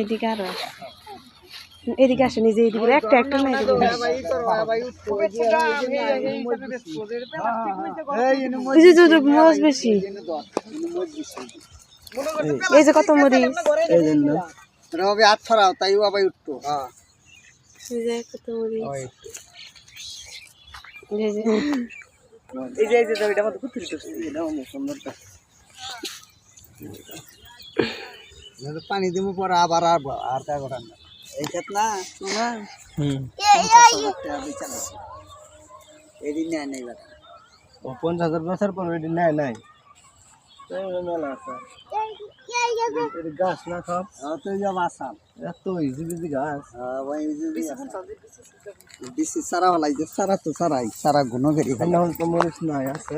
এদিকে আরো এদিকে আসেন, এই যে এদিকে একটা একটা নাই মরিচ বেশি। এই যে কত মরিচ, হাত ছড়াও তাই আবার উঠতো। কত মরিচ, পানি দিব পরে আবার আর তা করার না এই ক্ষেত না শোনা। এদিন নেয় নাই 50,000 বছর পর এদিন নেয় নাই মেলা আছে গাছ না সব তুই যাব আসাম এত ইজি বিজি গাছ বিসি সারা হলাই যে সারা তো সারাই সারা গুণ করি মরিচ নাই আছে।